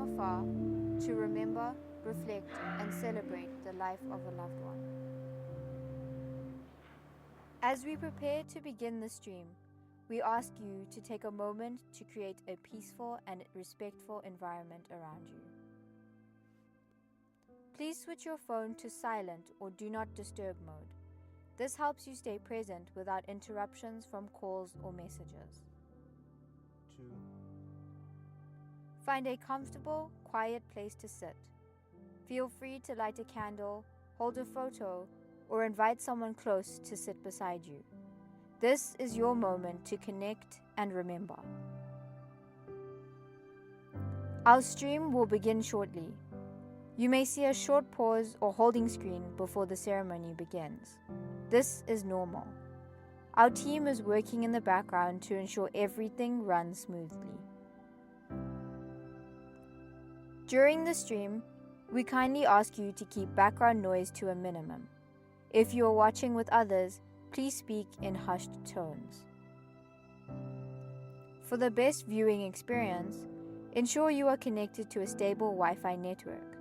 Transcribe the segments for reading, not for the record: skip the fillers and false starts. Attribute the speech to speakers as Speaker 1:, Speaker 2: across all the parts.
Speaker 1: afar to remember, reflect, and celebrate the life of a loved one. As we prepare to begin the stream, we ask you to take a moment to create a peaceful and respectful environment around you. Please switch your phone to silent or do not disturb mode. This helps you stay present without interruptions from calls or messages.
Speaker 2: 2,
Speaker 1: Find a comfortable, quiet place to sit. Feel free to light a candle, hold a photo, or invite someone close to sit beside you. This is your moment to connect and remember. Our stream will begin shortly. You may see a short pause or holding screen before the ceremony begins. This is normal. Our team is working in the background to ensure everything runs smoothly. During the stream, we kindly ask you to keep background noise to a minimum. If you are watching with others, please speak in hushed tones. For the best viewing experience, ensure you are connected to a stable Wi-Fi network.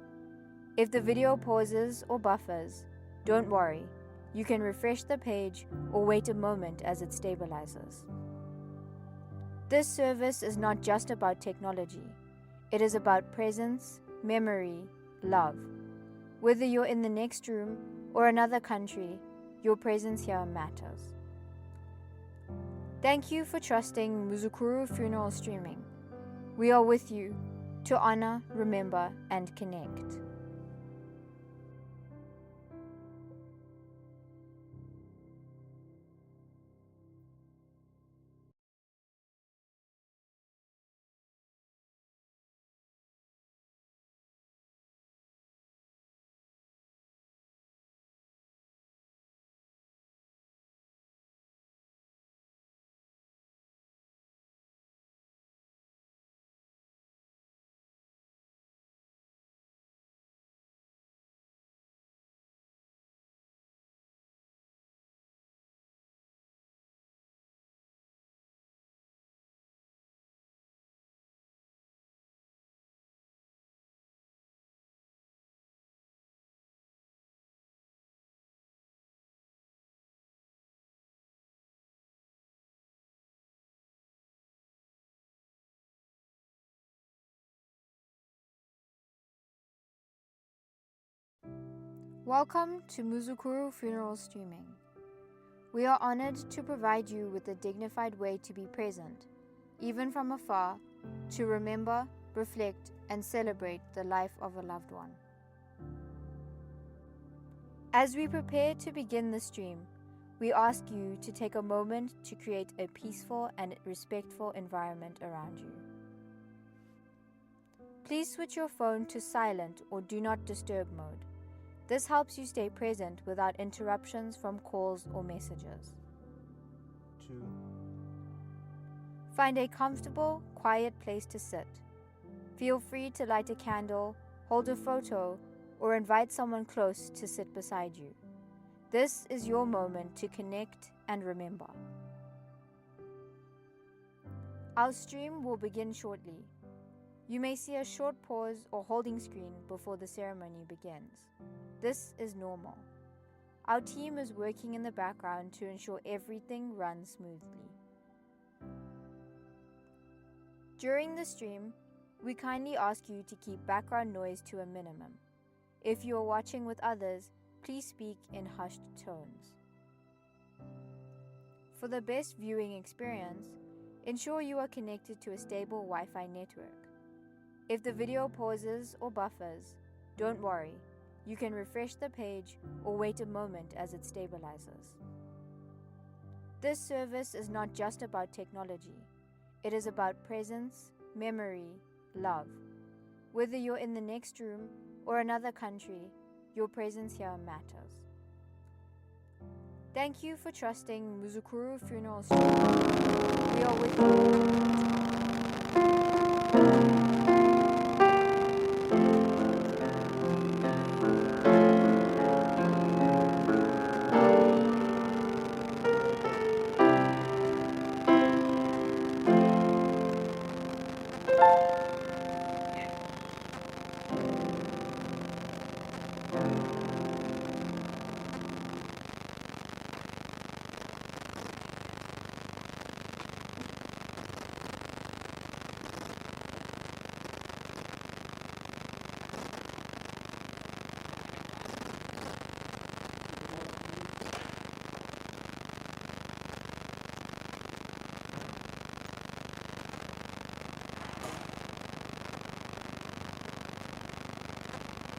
Speaker 1: If the video pauses or buffers, don't worry. You can refresh the page or wait a moment as it stabilizes. This service is not just about technology. It is about presence, memory, love. Whether you're in the next room or another country, your presence here matters. Thank you for trusting Muzukuru Funeral Streaming. We are with you to honor, remember, and connect. Welcome to Muzukuru Funeral Streaming. We are honored to provide you with a dignified way to be present, even from afar, to remember, reflect, and celebrate the life of a loved one. As we prepare to begin the stream, we ask you to take a moment to create a peaceful and respectful environment around you. Please switch your phone to silent or do not disturb mode. This helps you stay present without interruptions from calls or messages.
Speaker 2: 2,
Speaker 1: Find a comfortable, quiet place to sit. Feel free to light a candle, hold a photo, or invite someone close to sit beside you. This is your moment to connect and remember. Our stream will begin shortly. You may see a short pause or holding screen before the ceremony begins. This is normal. Our team is working in the background to ensure everything runs smoothly. During the stream, we kindly ask you to keep background noise to a minimum. If you are watching with others, please speak in hushed tones. For the best viewing experience, ensure you are connected to a stable Wi-Fi network. If the video pauses or buffers, don't worry. You can refresh the page or wait a moment as it stabilizes. This service is not just about technology. It is about presence, memory, love. Whether you're in the next room or another country, your presence here matters. Thank you for trusting Muzukuru Funeral Streaming. We are with you.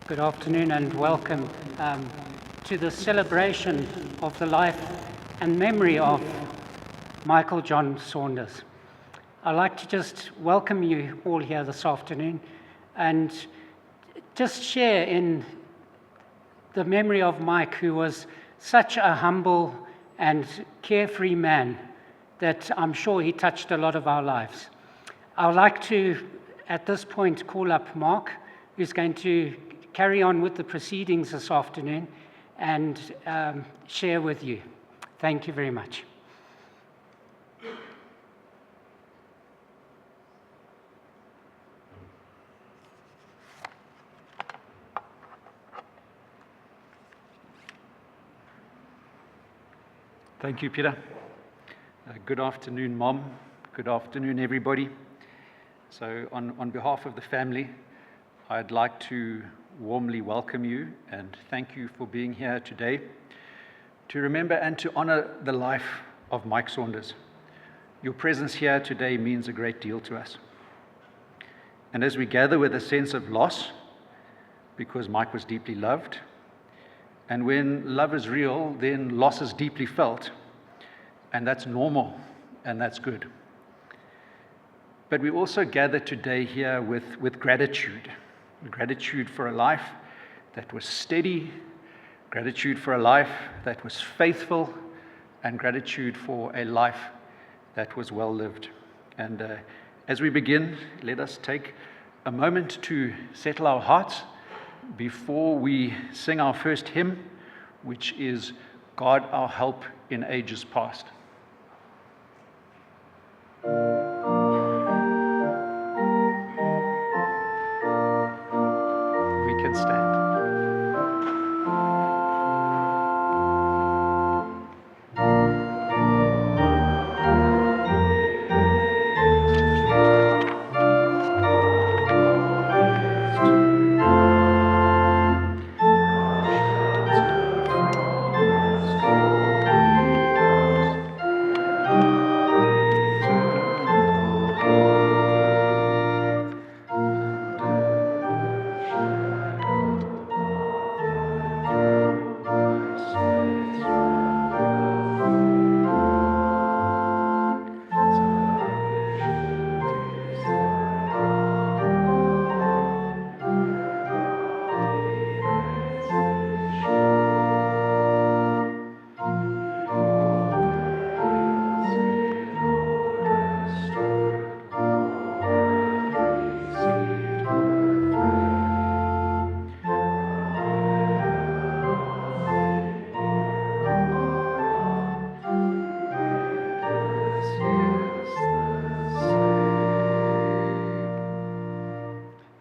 Speaker 3: Good afternoon and welcome to the celebration of the life and memory of Michael John Saunders. I'd like to just welcome you all here this afternoon and just share in the memory of Mike, who was such a humble and carefree man that I'm sure he touched a lot of our lives. I would like to, at this point, call up Mark, who's going to carry on with the proceedings this afternoon and share with you. Thank you very much.
Speaker 4: Thank you, Peter. Good afternoon, Mom. Good afternoon, everybody. So on behalf of the family, I'd like to warmly welcome you and thank you for being here today to remember and to honor the life of Mike Saunders. Your presence here today means a great deal to us. And as we gather with a sense of loss, because Mike was deeply loved, and when love is real, then loss is deeply felt, and that's normal, and that's good. But we also gather today here with gratitude for a life that was steady, gratitude for a life that was faithful, and gratitude for a life that was well lived. And as we begin, let us take a moment to settle our hearts before we sing our first hymn, which is God Our Help in Ages Past. Stand.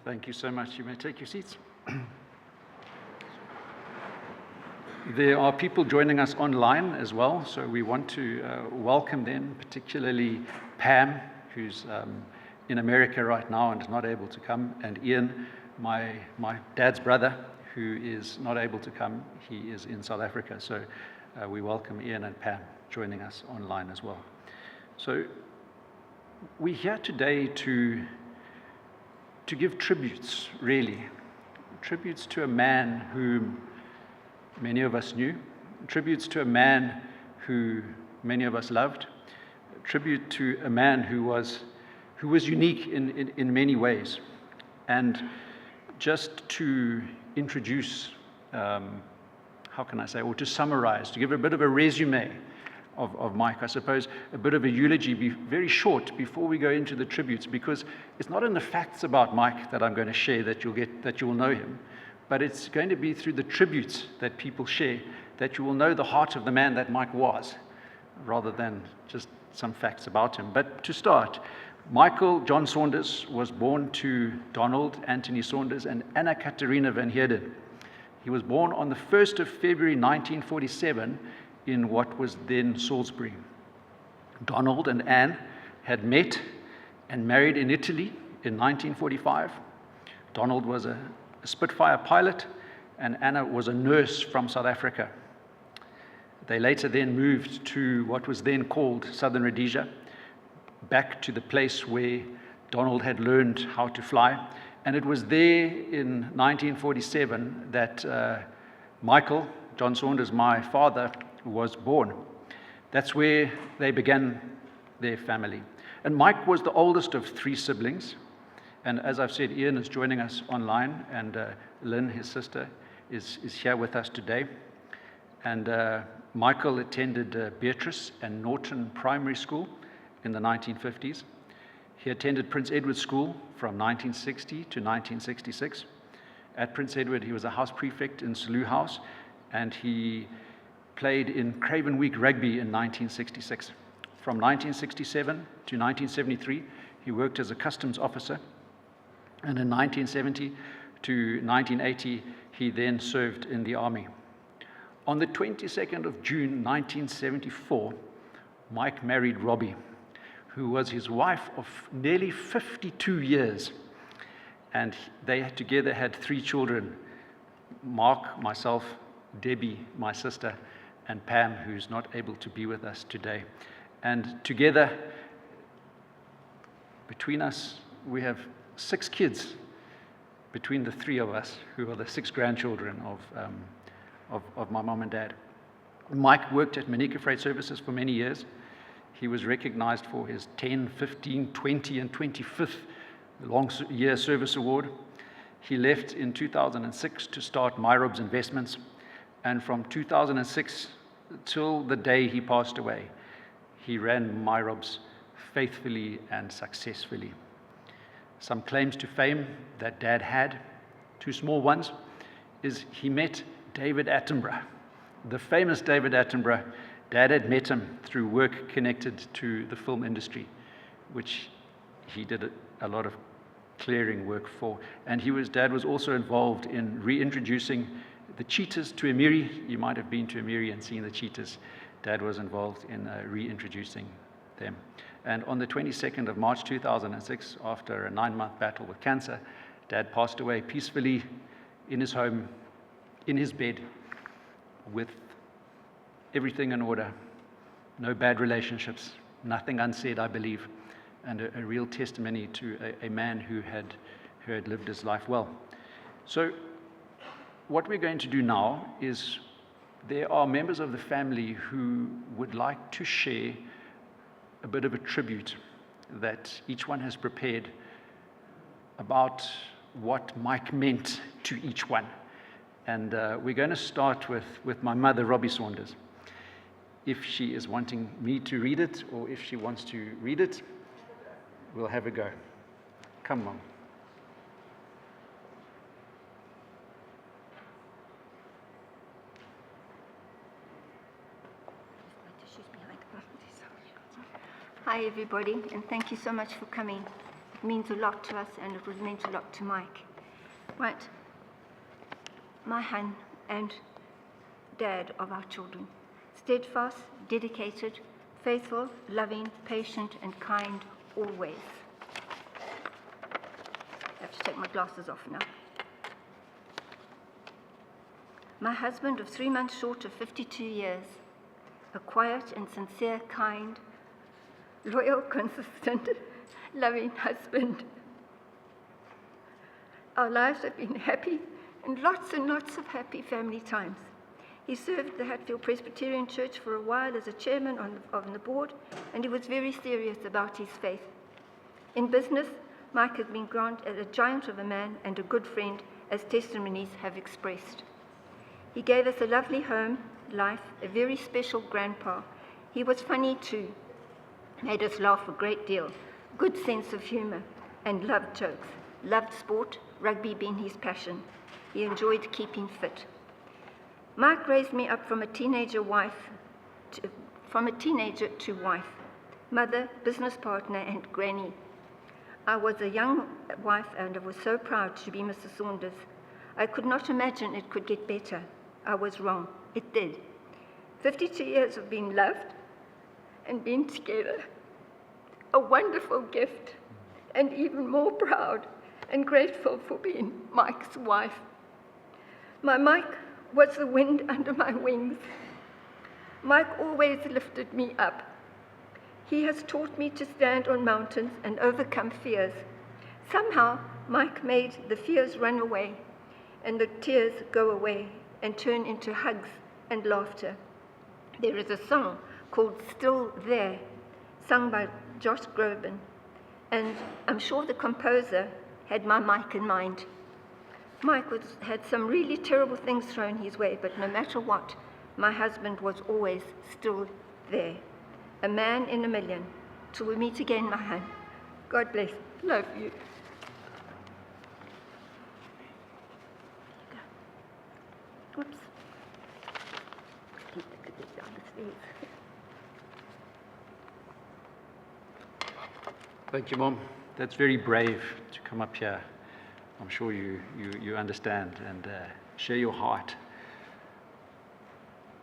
Speaker 4: Thank you so much. You may take your seats. There are people joining us online as well, so we want to welcome them, particularly Pam, who's in America right now and is not able to come, and Ian, my dad's brother, who is not able to come. He is in South Africa, so we welcome Ian and Pam joining us online as well. So we're here today to give tributes, really. Tributes to a man whom many of us knew. Tributes to a man who many of us loved. Tribute to a man who was unique in many ways. And just to introduce, how can I say, or to summarize, to give a bit of a resume of Mike, I suppose, a bit of a eulogy, very short, before we go into the tributes, because it's not in the facts about Mike that I'm going to share that you will know him, but it's going to be through the tributes that people share that you will know the heart of the man that Mike was, rather than just some facts about him. But to start, Michael John Saunders was born to Donald Anthony Saunders and Anna Katerina van Heerden. He was born on the 1st of February 1947 in what was then Salisbury. Donald and Anne had met and married in Italy in 1945. Donald was a Spitfire pilot, and Anna was a nurse from South Africa. They later then moved to what was then called Southern Rhodesia, back to the place where Donald had learned how to fly. And it was there in 1947 that Michael, John Saunders, my father, was born. That's where they began their family. And Mike was the oldest of 3 siblings. And as I've said, Ian is joining us online, and Lynn, his sister, is here with us today. And Michael attended Beatrice and Norton Primary School in the 1950s. He attended Prince Edward School from 1960 to 1966. At Prince Edward, he was a house prefect in Slough House, and he played in Craven Week Rugby in 1966. From 1967 to 1973, he worked as a customs officer, and in 1970 to 1980, he then served in the army. On the 22nd of June 1974, Mike married Robbie, who was his wife of nearly 52 years. And they together had 3 children, Mark, myself, Debbie, my sister, and Pam, who's not able to be with us today. And together, between us, we have 6 kids, between the 3 of us, who are the 6 grandchildren of my mom and dad. Mike worked at Manica Freight Services for many years. He was recognized for his 10, 15, 20, and 25th long year service award. He left in 2006 to start Myrob's Investments, and from 2006 till the day he passed away, he ran Myrob's faithfully and successfully. Some claims to fame that Dad had, 2 small ones, is he met David Attenborough, the famous David Attenborough. Dad had met him through work connected to the film industry, which he did a lot of clearing work for. And Dad was also involved in reintroducing the cheetahs to Emiri. You might have been to Emiri and seen the cheetahs. Dad was involved in reintroducing them. And on the 22nd of March 2006, after a 9-month battle with cancer, Dad passed away peacefully in his home, in his bed, with everything in order, no bad relationships, nothing unsaid, I believe, and a real testimony to a man who had lived his life well. So what we're going to do now is there are members of the family who would like to share a bit of a tribute that each one has prepared about what Mike meant to each one. And we're going to start with my mother, Robbie Saunders. If she is wanting me to read it, or if she wants to read it, we'll have a go. Come, Mom.
Speaker 5: Hi, everybody, and thank you so much for coming. It means a lot to us, and it was meant a lot to Mike. Right. My Han and Dad of our children. Steadfast, dedicated, faithful, loving, patient, and kind always. I have to take my glasses off now. My husband of 3 months short of 52 years, a quiet and sincere, kind, loyal, consistent, loving husband. Our lives have been happy and lots of happy family times. He served the Hatfield Presbyterian Church for a while as a chairman on the board, and he was very serious about his faith. In business, Mike has been granted a giant of a man and a good friend, as testimonies have expressed. He gave us a lovely home, life, a very special grandpa. He was funny too, made us laugh a great deal, good sense of humor, and loved jokes, loved sport, rugby being his passion. He enjoyed keeping fit. Mike raised me up from a teenager to wife, mother, business partner, and granny. I was a young wife, and I was so proud to be Mrs. Saunders. I could not imagine it could get better. I was wrong. It did. 52 years of being loved and being together. A wonderful gift, and even more proud and grateful for being Mike's wife. My Mike was the wind under my wings. Mike always lifted me up. He has taught me to stand on mountains and overcome fears. Somehow, Mike made the fears run away and the tears go away and turn into hugs and laughter. There is a song called Still There, sung by Josh Groban, and I'm sure the composer had my Mike in mind. Mike had some really terrible things thrown his way, but no matter what, my husband was always still there. A man in a million. Till we meet again, my hon. God bless. Love you. Whoops. Keep it down the stairs.
Speaker 4: Thank you, Mom. That's very brave to come up here. I'm sure you understand and share your heart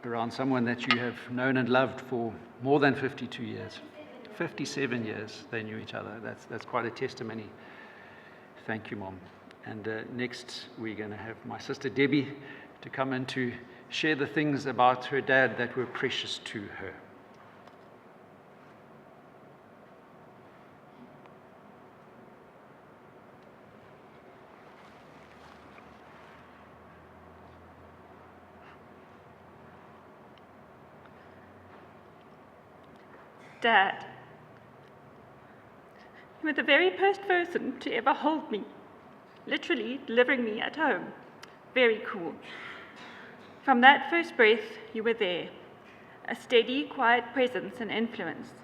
Speaker 4: around someone that you have known and loved for more than 52 years. 57 years they knew each other. That's quite a testimony. Thank you, Mom. And next we're going to have my sister Debbie to come in to share the things about her dad that were precious to her.
Speaker 6: Dad, you were the very first person to ever hold me, literally delivering me at home. Very cool. From that first breath, you were there, a steady, quiet presence and influence.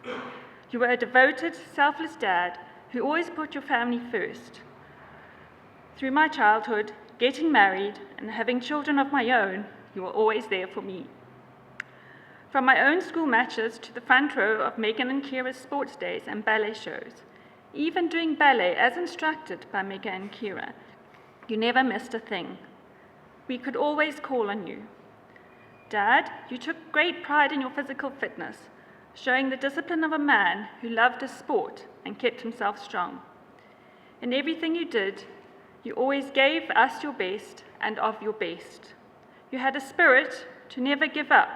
Speaker 6: You were a devoted, selfless dad who always put your family first. Through my childhood, getting married and having children of my own, you were always there for me. From my own school matches to the front row of Megan and Kira's sports days and ballet shows, even doing ballet as instructed by Megan and Kira, you never missed a thing. We could always call on you. Dad, you took great pride in your physical fitness, showing the discipline of a man who loved his sport and kept himself strong. In everything you did, you always gave us your best and of your best. You had a spirit to never give up,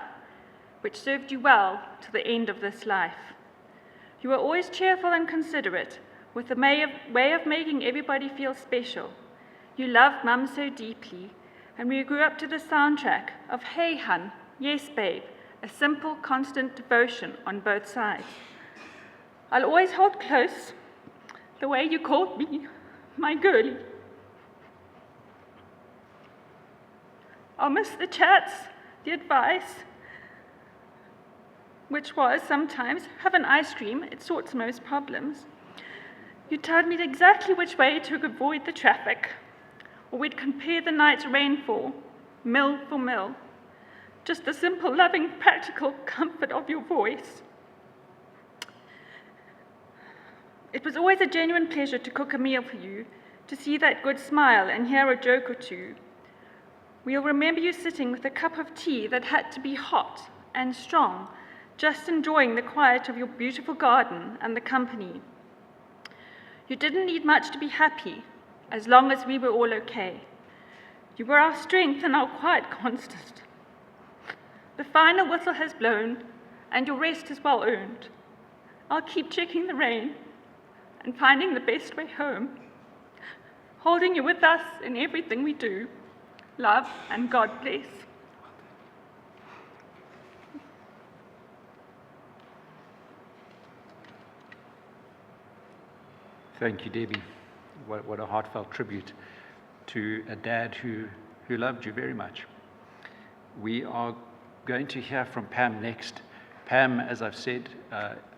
Speaker 6: which served you well to the end of this life. You were always cheerful and considerate, with a way of making everybody feel special. You loved Mum so deeply, and we grew up to the soundtrack of Hey Hun, Yes Babe, a simple, constant devotion on both sides. I'll always hold close the way you called me, my girlie. I'll miss the chats, the advice, which was sometimes, have an ice cream, it sorts most problems. You told me exactly which way to avoid the traffic, or we'd compare the night's rainfall, mill for mill. Just the simple, loving, practical comfort of your voice. It was always a genuine pleasure to cook a meal for you, to see that good smile and hear a joke or two. We'll remember you sitting with a cup of tea that had to be hot and strong, just enjoying the quiet of your beautiful garden and the company. You didn't need much to be happy, as long as we were all okay. You were our strength and our quiet constant. The final whistle has blown, and your rest is well earned. I'll keep checking the rain and finding the best way home, holding you with us in everything we do. Love and God bless.
Speaker 4: Thank you, Debbie. What a heartfelt tribute to a dad who loved you very much. We are going to hear from Pam next. Pam, as I've said,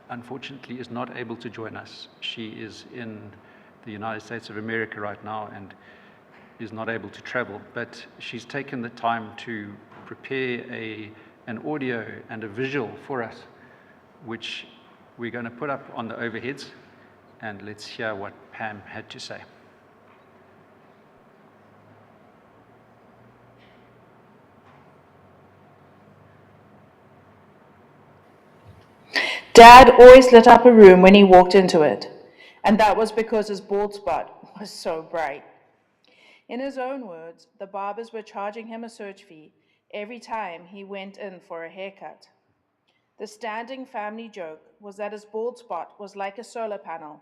Speaker 4: unfortunately is not able to join us. She is in the United States of America right now and is not able to travel, but she's taken the time to prepare an audio and a visual for us, which we're going to put up on the overheads. And let's hear what Pam had to say.
Speaker 7: Dad always lit up a room when he walked into it, and that was because his bald spot was so bright. In his own words, the barbers were charging him a search fee every time he went in for a haircut. The standing family joke was that his bald spot was like a solar panel.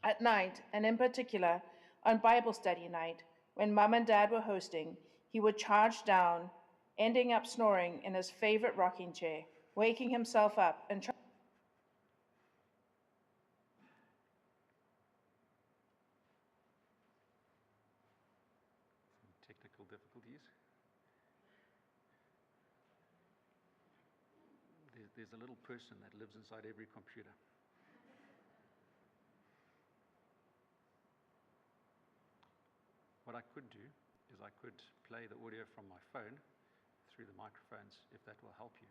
Speaker 7: At night, and in particular on Bible study night, when Mum and Dad were hosting, he would charge down, ending up snoring in his favorite rocking chair, waking himself up and
Speaker 4: Technical difficulties. There's a little person that lives inside every computer. What I could do is I could play the audio from my phone through the microphones, if that will help you.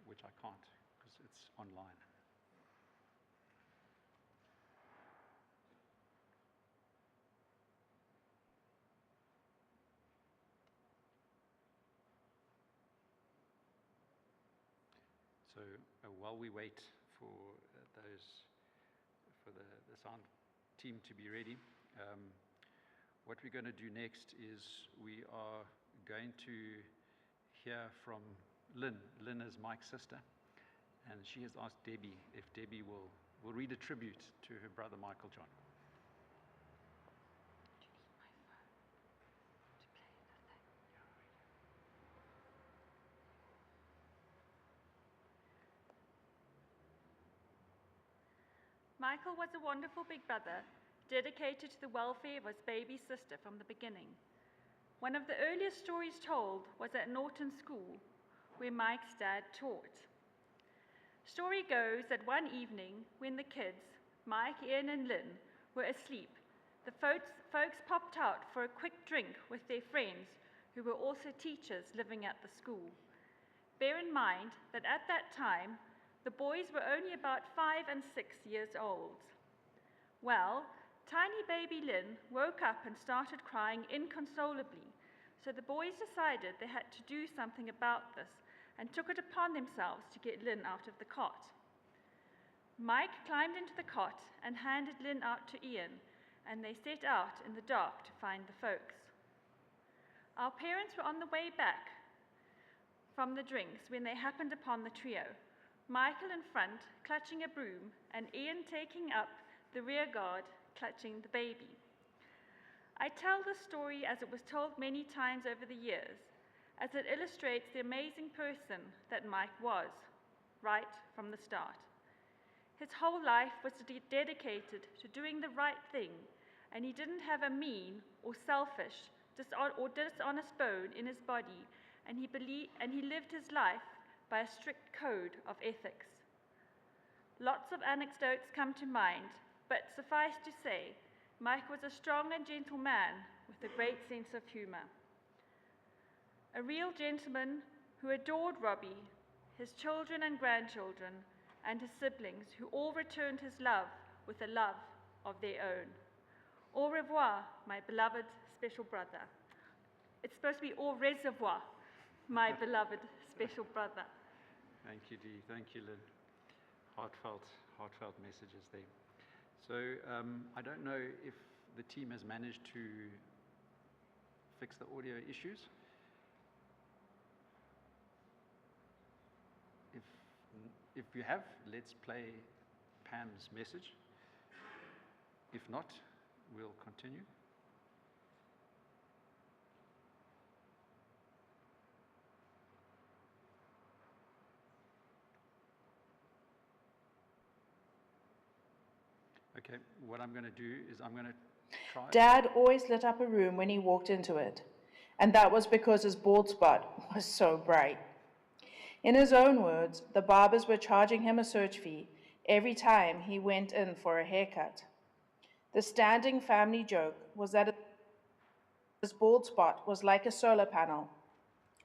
Speaker 4: Which I can't, because it's online. So while we wait for the sound team to be ready, what we're going to do next is we are going to hear from Lynn. Lynn is Mike's sister, and she has asked Debbie if Debbie will read a tribute to her brother Michael John.
Speaker 6: Michael was a wonderful big brother, dedicated to the welfare of his baby sister from the beginning. One of the earliest stories told was at Norton School, where Mike's dad taught. Story goes that one evening, when the kids, Mike, Ian, and Lynn, were asleep, the folks popped out for a quick drink with their friends, who were also teachers living at the school. Bear in mind that at that time, the boys were only about 5 and 6 years old. Well, tiny baby Lynn woke up and started crying inconsolably, so the boys decided they had to do something about this and took it upon themselves to get Lynn out of the cot. Mike climbed into the cot and handed Lynn out to Ian, and they set out in the dark to find the folks. Our parents were on the way back from the drinks when they happened upon the trio, Michael in front, clutching a broom, and Ian taking up the rear guard, clutching the baby. I tell this story as it was told many times over the years, as it illustrates the amazing person that Mike was, right from the start. His whole life was dedicated to doing the right thing, and he didn't have a mean or selfish or dishonest bone in his body, and he lived his life by a strict code of ethics. Lots of anecdotes come to mind, but suffice to say, Mike was a strong and gentle man with a great sense of humor. A real gentleman who adored Robbie, his children and grandchildren, and his siblings, who all returned his love with a love of their own. Au revoir, my beloved special brother. It's supposed to be au reservoir, my beloved special brother.
Speaker 4: Thank you, Dee. Thank you, Lynn. Heartfelt messages there. So I don't know if the team has managed to fix the audio issues. If you have, let's play Pam's message. If not, we'll continue. Okay, what I'm going to do is I'm going to try.
Speaker 7: Dad always lit up a room when he walked into it, and that was because his bald spot was so bright. In his own words, the barbers were charging him a search fee every time he went in for a haircut. The standing family joke was that his bald spot was like a solar panel.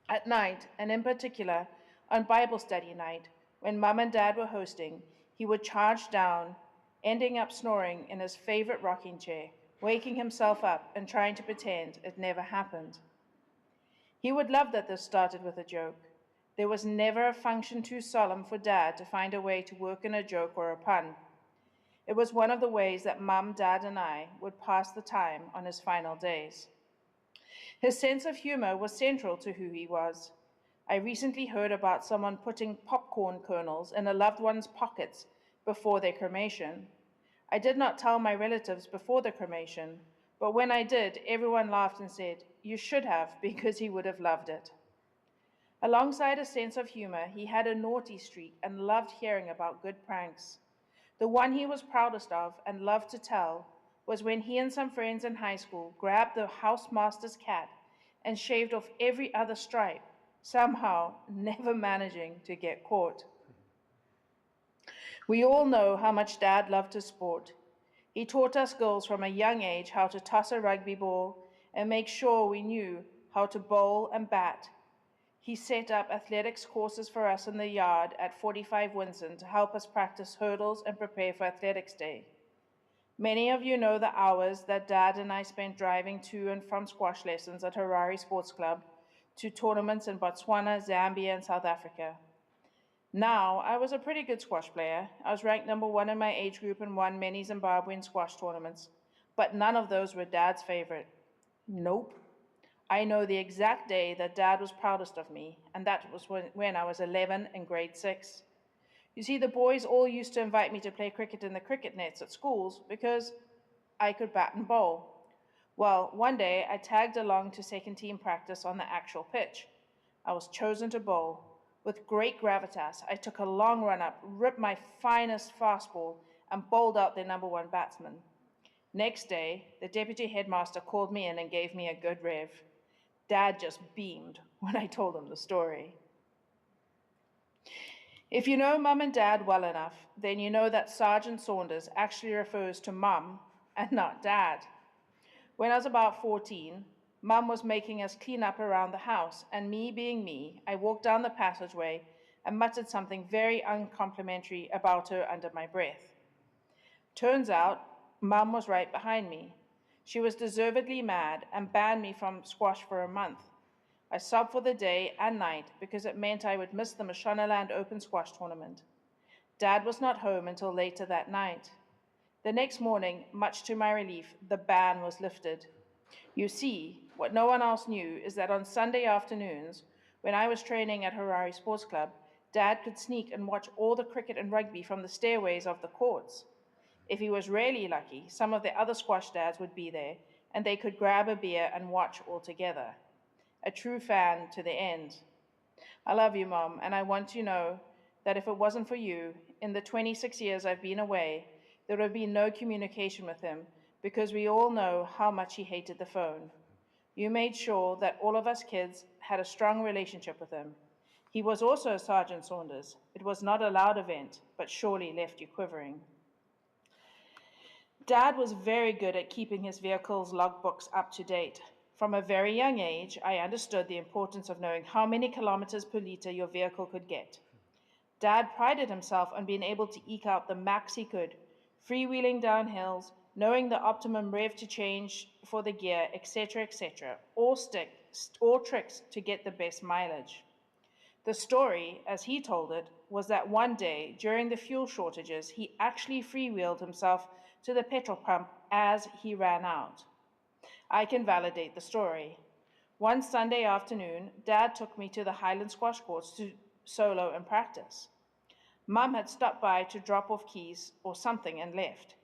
Speaker 7: At night, and in particular on Bible study night, when Mum and Dad were hosting, he would charge down, ending up snoring in his favorite rocking chair, waking himself up and trying to pretend it never happened. He would love that this started with a joke. There was never a function too solemn for Dad to find a way to work in a joke or a pun. It was one of the ways that Mum, Dad, and I would pass the time on his final days. His sense of humor was central to who he was. I recently heard about someone putting popcorn kernels in a loved one's pockets before their cremation. I did not tell my relatives before the cremation, but when I did, everyone laughed and said, "You should have, because he would have loved it." Alongside a sense of humor, he had a naughty streak and loved hearing about good pranks. The one he was proudest of and loved to tell was when he and some friends in high school grabbed the housemaster's cat and shaved off every other stripe, somehow never managing to get caught. We all know how much Dad loved his sport. He taught us girls from a young age how to toss a rugby ball and make sure we knew how to bowl and bat. He set up athletics courses for us in the yard at 45 Winson to help us practice hurdles and prepare for Athletics Day. Many of you know the hours that Dad and I spent driving to and from squash lessons at Harare Sports Club to tournaments in Botswana, Zambia, and South Africa. Now, I was a pretty good squash player. I was ranked number 1 in my age group and won many Zimbabwean squash tournaments, but none of those were Dad's favorite. Nope. I know the exact day that Dad was proudest of me, and that was when I was 11 in grade 6. You see, the boys all used to invite me to play cricket in the cricket nets at schools because I could bat and bowl. Well, one day I tagged along to second team practice on the actual pitch. I was chosen to bowl. With great gravitas, I took a long run up, ripped my finest fastball, and bowled out their number 1 batsman. Next day, the deputy headmaster called me in and gave me a good rev. Dad just beamed when I told him the story. If you know Mum and Dad well enough, then you know that Sergeant Saunders actually refers to Mum and not Dad. When I was about 14, Mum was making us clean up around the house, and me being me, I walked down the passageway and muttered something very uncomplimentary about her under my breath. Turns out, Mum was right behind me. She was deservedly mad and banned me from squash for a month. I sobbed for the day and night because it meant I would miss the Mashonaland Open Squash Tournament. Dad was not home until later that night. The next morning, much to my relief, the ban was lifted. You see, what no one else knew is that on Sunday afternoons, when I was training at Harare Sports Club, Dad could sneak and watch all the cricket and rugby from the stairways of the courts. If he was really lucky, some of the other squash dads would be there, and they could grab a beer and watch all together. A true fan to the end. I love you, Mom, and I want you to know that if it wasn't for you, in the 26 years I've been away, there would have been no communication with him, because we all know how much he hated the phone. You made sure that all of us kids had a strong relationship with him. He was also Sergeant Saunders. It was not a loud event, but surely left you quivering. Dad was very good at keeping his vehicle's logbooks up to date. From a very young age, I understood the importance of knowing how many kilometers per liter your vehicle could get. Dad prided himself on being able to eke out the max he could, freewheeling down hills, knowing the optimum rev to change for the gear, etc., all tricks to get the best mileage. The story, as he told it, was that one day, during the fuel shortages, he actually freewheeled himself to the petrol pump as he ran out. I can validate the story. One Sunday afternoon, Dad took me to the Highland Squash courts to solo and practice. Mum had stopped by to drop off keys or something and left.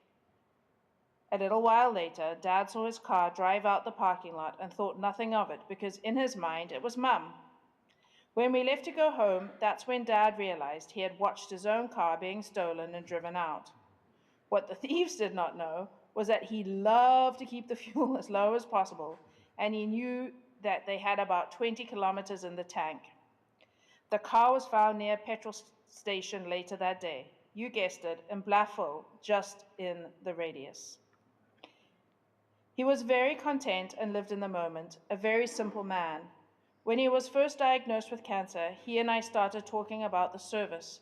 Speaker 7: A little while later, Dad saw his car drive out the parking lot and thought nothing of it because in his mind it was Mum. When we left to go home, that's when Dad realized he had watched his own car being stolen and driven out. What the thieves did not know was that he loved to keep the fuel as low as possible, and he knew that they had about 20 kilometers in the tank. The car was found near a petrol station later that day. You guessed it, in Blaffle, just in the radius. He was very content and lived in the moment, a very simple man. When he was first diagnosed with cancer, he and I started talking about the service.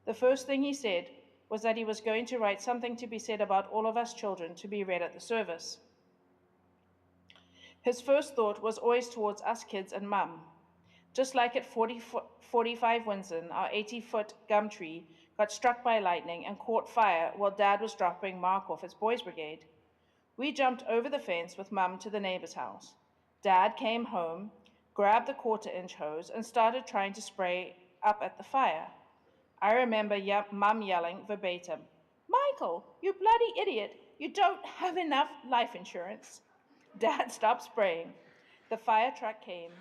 Speaker 7: The first thing he said was that he was going to write something to be said about all of us children to be read at the service. His first thought was always towards us kids and Mum. Just like at 45 Winson, our 80-foot gum tree got struck by lightning and caught fire while Dad was dropping Mark off at Boys Brigade. We jumped over the fence with Mum to the neighbor's house. Dad came home, grabbed the quarter-inch hose, and started trying to spray up at the fire. I remember Mum yelling verbatim, "Michael, you bloody idiot, you don't have enough life insurance." Dad stopped spraying. The fire truck came.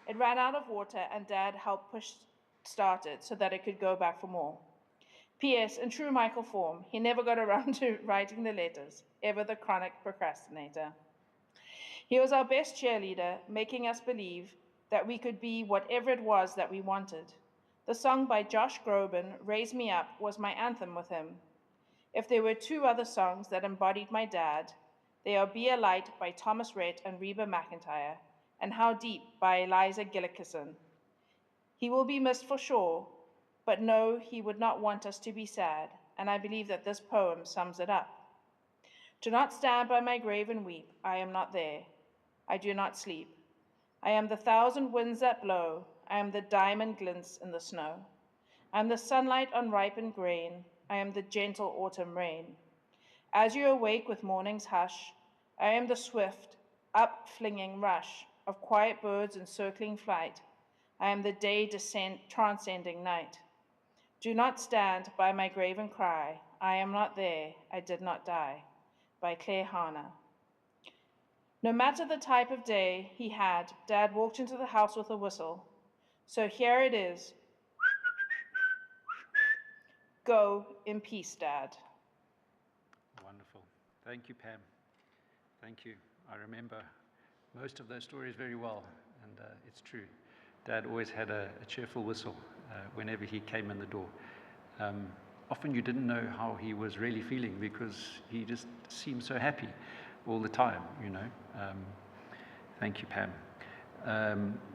Speaker 7: It ran out of water and Dad helped push start it so that it could go back for more. P.S. In true Michael form, he never got around to writing the letters, ever the chronic procrastinator. He was our best cheerleader, making us believe that we could be whatever it was that we wanted. The song by Josh Groban, Raise Me Up, was my anthem with him. If there were two other songs that embodied my dad, they are Be a Light by Thomas Rhett and Reba McEntire, and How Deep by Eliza Gillickson. He will be missed for sure, but no, he would not want us to be sad, and I believe that this poem sums it up. Do not stand by my grave and weep, I am not there. I do not sleep. I am the thousand winds that blow, I am the diamond glints in the snow. I am the sunlight on ripened grain, I am the gentle autumn rain. As you awake with morning's hush, I am the swift, up-flinging rush of quiet birds in circling flight. I am the day transcending night. Do not stand by my grave and cry, I am not there, I did not die, by Claire Harner. No matter the type of day he had, Dad walked into the house with a whistle. So here it is. Go in peace, Dad.
Speaker 4: Wonderful. Thank you, Pam. Thank you. I remember most of those stories very well, and it's true. Dad always had a cheerful whistle whenever he came in the door. Often you didn't know how he was really feeling because he just seemed so happy all the time, you know. Thank you, Pam.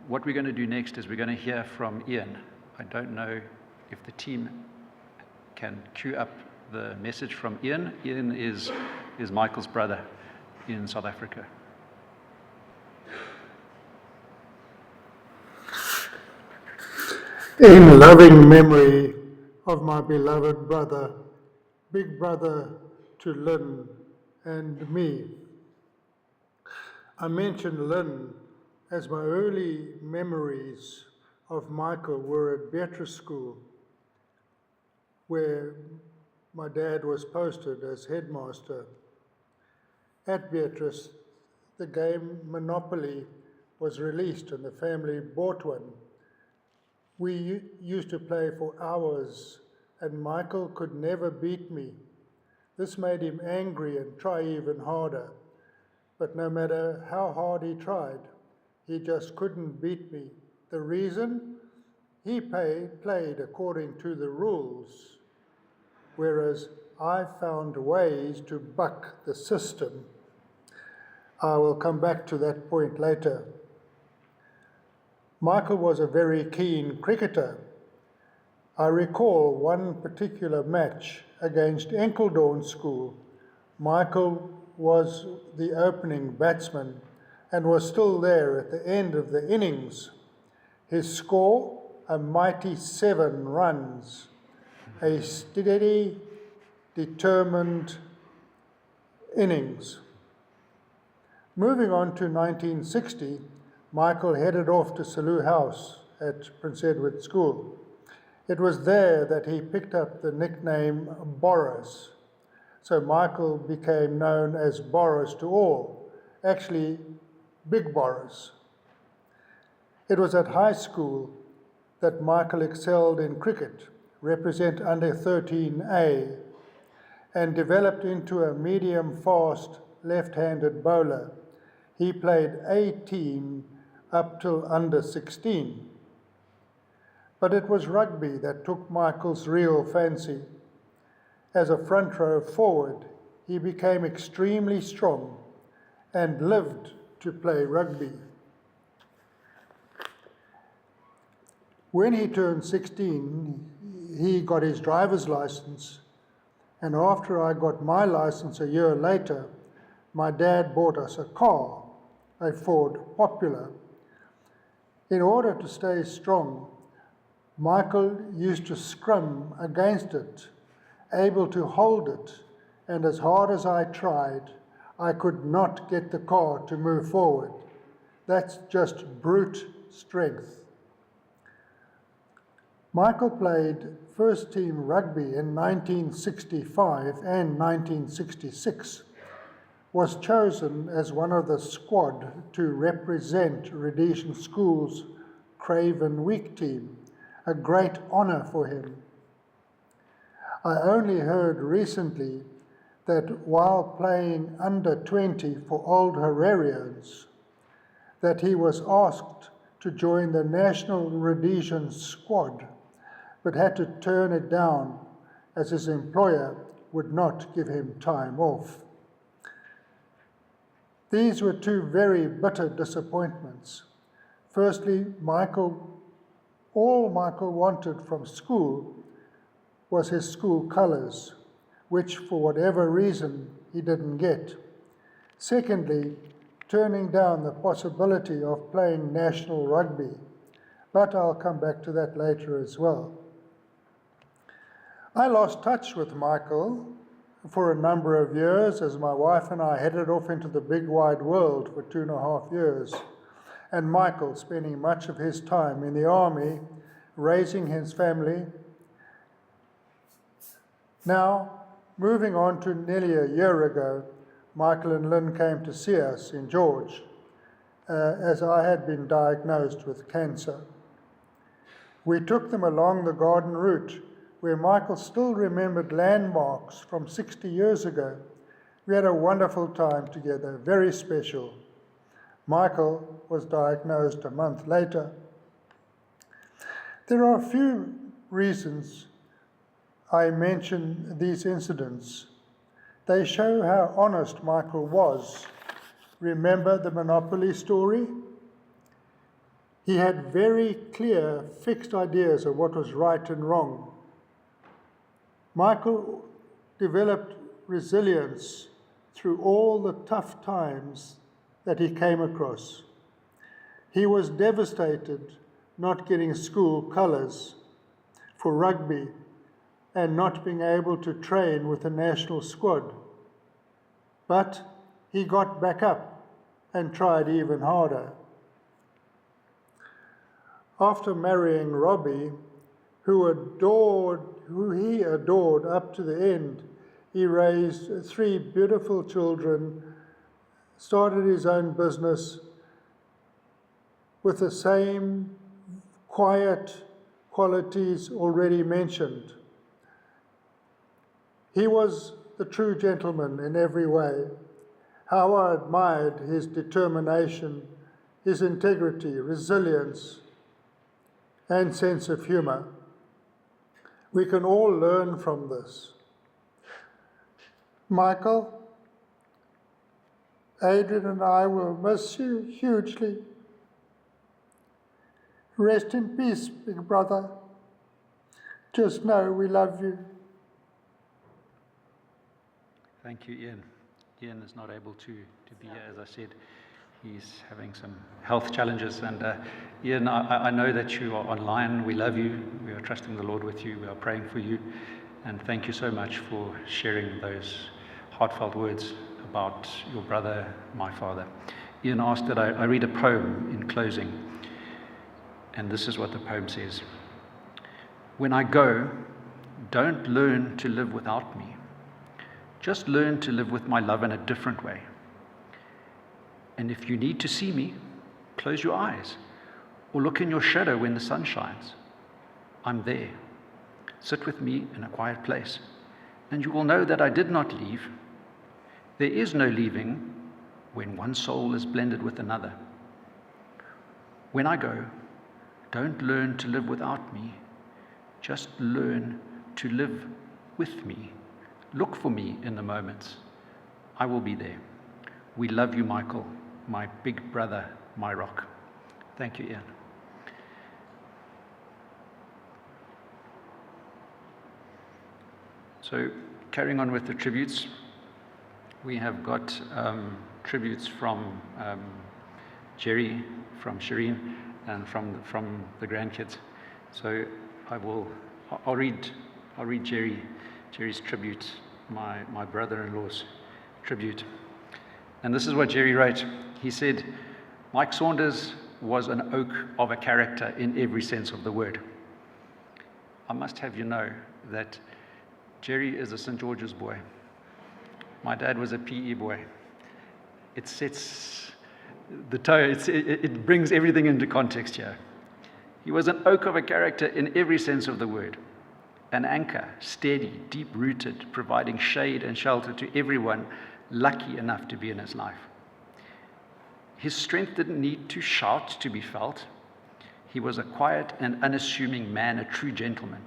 Speaker 4: What we're going to do next is we're going to hear from Ian. I don't know if the team can cue up the message from Ian. Ian is Michael's brother in South Africa.
Speaker 2: In loving memory of my beloved brother, big brother to Lynn and me. I mention Lynn as my early memories of Michael were at Beatrice School, where my dad was posted as headmaster. At Beatrice, the game Monopoly was released and the family bought one. We used to play for hours and Michael could never beat me. This made him angry and try even harder. But no matter how hard he tried, he just couldn't beat me. The reason? He played according to the rules, whereas I found ways to buck the system. I will come back to that point later. Michael was a very keen cricketer. I recall one particular match against Enkeldoorn School. Michael was the opening batsman and was still there at the end of the innings. His score, a mighty 7 runs, a steady, determined innings. Moving on to 1960, Michael headed off to Selous House at Prince Edward School. It was there that he picked up the nickname Boris. So Michael became known as Boris to all, actually Big Boris. It was at high school that Michael excelled in cricket, represent under 13A, and developed into a medium-fast left-handed bowler. He played A-team up till under 16. But it was rugby that took Michael's real fancy. As a front row forward, he became extremely strong and lived to play rugby. When he turned 16, he got his driver's license, and after I got my license a year later, my dad bought us a car, a Ford Popular. In order to stay strong, Michael used to scrum against it, able to hold it, and as hard as I tried, I could not get the car to move forward. That's just brute strength. Michael played first team rugby in 1965 and 1966, was chosen as one of the squad to represent Rhodesian School's Craven Week team, a great honour for him. I only heard recently that while playing under 20 for Old Hererians, that he was asked to join the national Rhodesian squad, but had to turn it down as his employer would not give him time off. These were two very bitter disappointments. Firstly, all Michael wanted from school was his school colours, which for whatever reason he didn't get. Secondly, turning down the possibility of playing national rugby, but I'll come back to that later as well. I lost touch with Michael for a number of years as my wife and I headed off into the big wide world for 2.5 years, and Michael spending much of his time in the army, raising his family. Now, moving on to nearly a year ago, Michael and Lynn came to see us in George, as I had been diagnosed with cancer. We took them along the garden route, where Michael still remembered landmarks from 60 years ago. We had a wonderful time together, very special. Michael was diagnosed a month later. There are a few reasons I mention these incidents. They show how honest Michael was. Remember the Monopoly story? He had very clear, fixed ideas of what was right and wrong. Michael developed resilience through all the tough times that he came across. He was devastated not getting school colours for rugby and not being able to train with the national squad. But he got back up and tried even harder. After marrying Robbie, who he adored up to the end, he raised 3 beautiful children, started his own business with the same quiet qualities already mentioned. He was the true gentleman in every way. How I admired his determination, his integrity, resilience, and sense of humour. We can all learn from this. Michael, Adrian and I will miss you hugely. Rest in peace, big brother. Just know we love you.
Speaker 4: Thank you, Ian. Ian is not able to be here, as I said. He's having some health challenges. And Ian, I know that you are online. We love you. We are trusting the Lord with you. We are praying for you. And thank you so much for sharing those heartfelt words about your brother, my father. Ian asked that I read a poem in closing. And this is what the poem says. When I go, don't learn to live without me. Just learn to live with my love in a different way. And if you need to see me, close your eyes or look in your shadow when the sun shines. I'm there. Sit with me in a quiet place, and you will know that I did not leave. There is no leaving when one soul is blended with another. When I go, don't learn to live without me. Just learn to live with me. Look for me in the moments. I will be there. We love you, Michael, my big brother, my rock. Thank you, Ian. So, carrying on with the tributes, we have got tributes from Jerry, from Shareen, and from the grandkids. So I'll read Jerry's tribute, my brother-in-law's tribute. And this is what Jerry wrote. He said, Mike Saunders was an oak of a character in every sense of the word. I must have you know that Jerry is a St. George's boy. My dad was a PE boy. It sets the tone, it brings everything into context here. He was an oak of a character in every sense of the word. An anchor, steady, deep-rooted, providing shade and shelter to everyone lucky enough to be in his life. His strength didn't need to shout to be felt. He was a quiet and unassuming man, a true gentleman.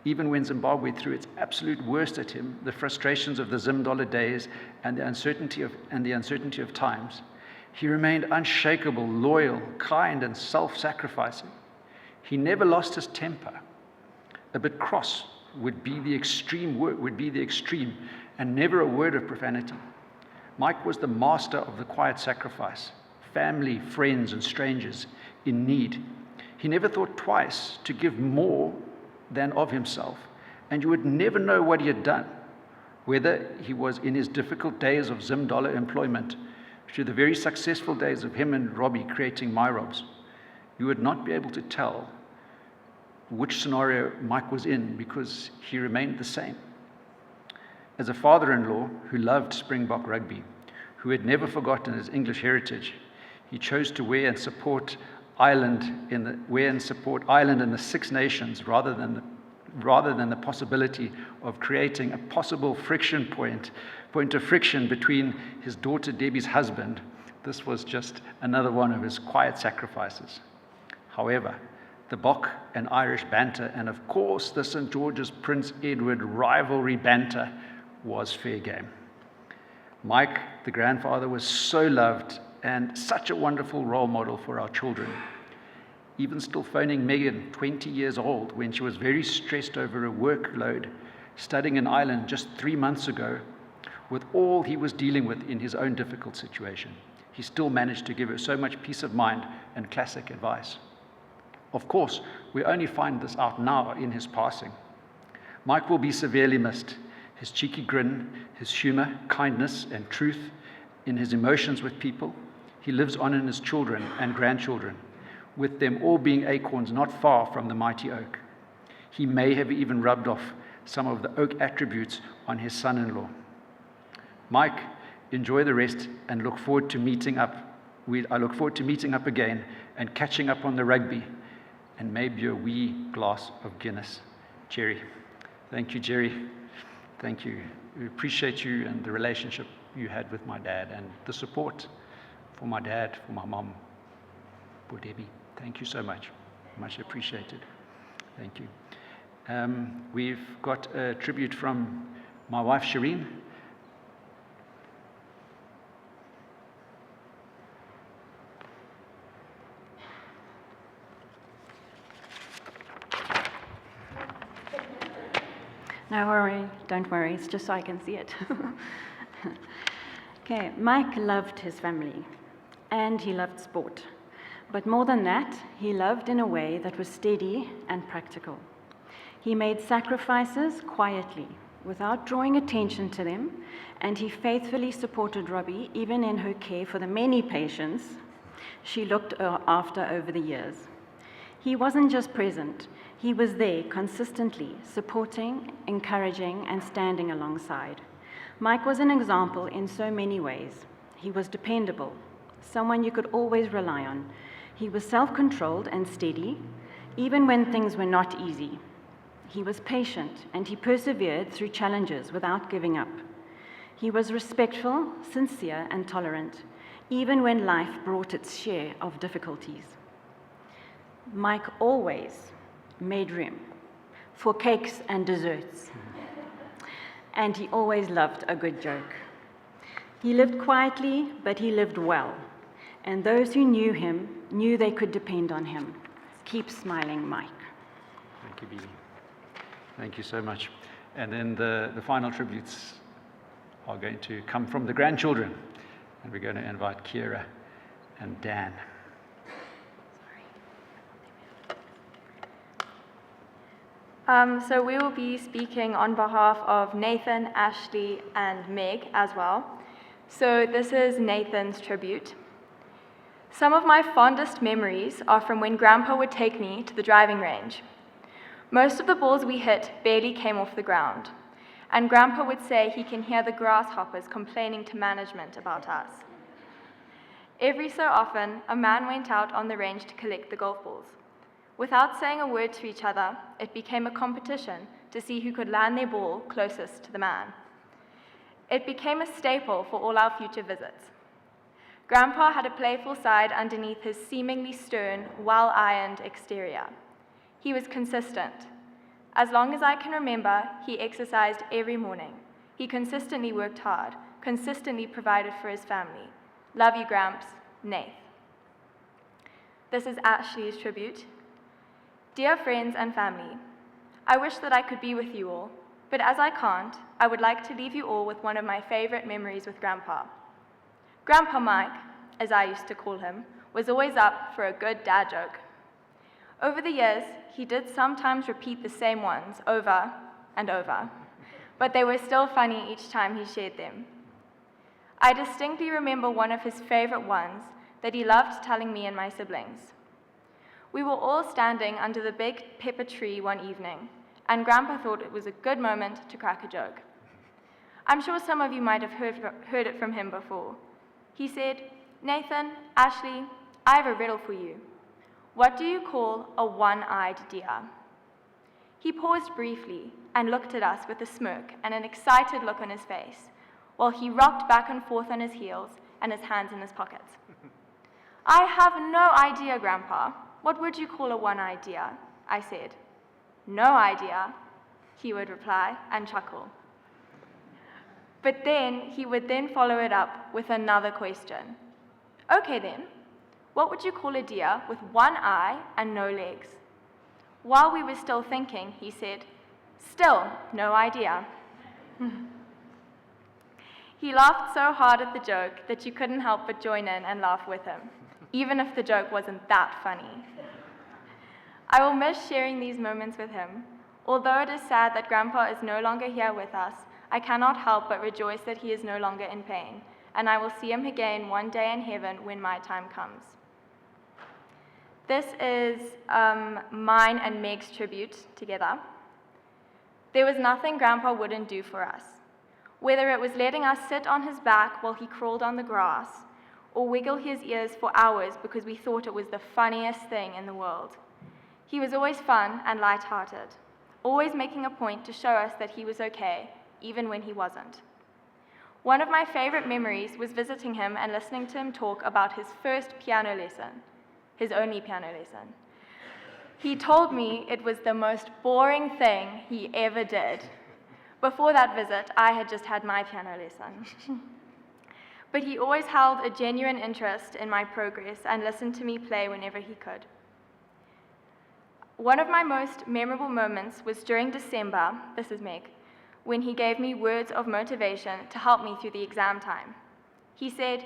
Speaker 4: Even when Zimbabwe threw its absolute worst at him, the frustrations of the Zim dollar days and the uncertainty of times, he remained unshakable, loyal, kind, and self-sacrificing. He never lost his temper. A bit cross would be the extreme, and never a word of profanity. Mike was the master of the quiet sacrifice, family, friends, and strangers in need. He never thought twice to give more than of himself, and you would never know what he had done, whether he was in his difficult days of Zim dollar employment to the very successful days of him and Robbie creating MyRobs. You would not be able to tell which scenario Mike was in because he remained the same. As a father-in-law who loved Springbok rugby, who had never forgotten his English heritage, he chose to wear and support Ireland in the Six Nations rather than the possibility of creating a possible friction point of friction between his daughter Debbie's husband. This was just another one of his quiet sacrifices. However, the Bok and Irish banter, and of course the St. George's Prince Edward rivalry banter, was fair game. Mike, the grandfather, was so loved and such a wonderful role model for our children. Even still phoning Megan, 20 years old, when she was very stressed over a workload, studying in Ireland just 3 months ago, with all he was dealing with in his own difficult situation, he still managed to give her so much peace of mind and classic advice. Of course, we only find this out now in his passing. Mike will be severely missed. His cheeky grin, his humor, kindness, and truth in his emotions with people. He lives on in his children and grandchildren, with them all being acorns not far from the mighty oak. He may have even rubbed off some of the oak attributes on his son-in-law. Mike, enjoy the rest and look forward to meeting up. I look forward to meeting up again and catching up on the rugby and maybe a wee glass of Guinness. Jerry. Thank you, Jerry. Thank you. We appreciate you and the relationship you had with my dad and the support for my dad, for my mom, for Debbie. Thank you so much. Much appreciated. Thank you. We've got a tribute from my wife, Shareen.
Speaker 8: No worry, don't worry, it's just so I can see it. Okay, Mike loved his family and he loved sport. But more than that, he loved in a way that was steady and practical. He made sacrifices quietly, without drawing attention to them, and he faithfully supported Robbie even in her care for the many patients she looked after over the years. He wasn't just present, he was there consistently, supporting, encouraging, and standing alongside. Mike was an example in so many ways. He was dependable, someone you could always rely on. He was self-controlled and steady, even when things were not easy. He was patient, and he persevered through challenges without giving up. He was respectful, sincere, and tolerant, even when life brought its share of difficulties. Mike always made room for cakes and desserts, and he always loved a good joke. He lived quietly, but he lived well, and those who knew him knew they could depend on him. Keep smiling, Mike.
Speaker 4: Thank you, Bibi. Thank you so much. And then the final tributes are going to come from the grandchildren, and we're going to invite Kira and Dan.
Speaker 9: So we will be speaking on behalf of Nathan, Ashley, and Meg as well. So this is Nathan's tribute. Some of my fondest memories are from when Grandpa would take me to the driving range. Most of the balls we hit barely came off the ground, and Grandpa would say he can hear the grasshoppers complaining to management about us. Every so often, a man went out on the range to collect the golf balls. Without saying a word to each other, it became a competition to see who could land their ball closest to the man. It became a staple for all our future visits. Grandpa had a playful side underneath his seemingly stern, well-ironed exterior. He was consistent. As long as I can remember, he exercised every morning. He consistently worked hard, consistently provided for his family. Love you, Gramps, Nath. This is Ashley's tribute. Dear friends and family, I wish that I could be with you all, but as I can't, I would like to leave you all with one of my favorite memories with Grandpa. Grandpa Mike, as I used to call him, was always up for a good dad joke. Over the years, he did sometimes repeat the same ones over and over, but they were still funny each time he shared them. I distinctly remember one of his favorite ones that he loved telling me and my siblings. We were all standing under the big pepper tree one evening, and Grandpa thought it was a good moment to crack a joke. I'm sure some of you might have heard it from him before. He said, "Nathan, Ashley, I have a riddle for you. What do you call a one-eyed deer?" He paused briefly and looked at us with a smirk and an excited look on his face, while he rocked back and forth on his heels and his hands in his pockets. "I have no idea, Grandpa. What would you call a one-eyed deer?" I said. "No idea," he would reply and chuckle. But then he would then follow it up with another question. "Okay then, what would you call a deer with one eye and no legs?" While we were still thinking, he said, "Still no idea." He laughed so hard at the joke that you couldn't help but join in and laugh with him, even if the joke wasn't that funny. I will miss sharing these moments with him. Although it is sad that Grandpa is no longer here with us, I cannot help but rejoice that he is no longer in pain, and I will see him again one day in heaven when my time comes. This is mine and Meg's tribute together. There was nothing Grandpa wouldn't do for us, whether it was letting us sit on his back while he crawled on the grass, or wiggle his ears for hours because we thought it was the funniest thing in the world. He was always fun and light-hearted, always making a point to show us that he was okay, even when he wasn't. One of my favorite memories was visiting him and listening to him talk about his first piano lesson, his only piano lesson. He told me it was the most boring thing he ever did. Before that visit, I had just had my piano lesson. But he always held a genuine interest in my progress and listened to me play whenever he could. One of my most memorable moments was during December, this is Meg, when he gave me words of motivation to help me through the exam time. He said,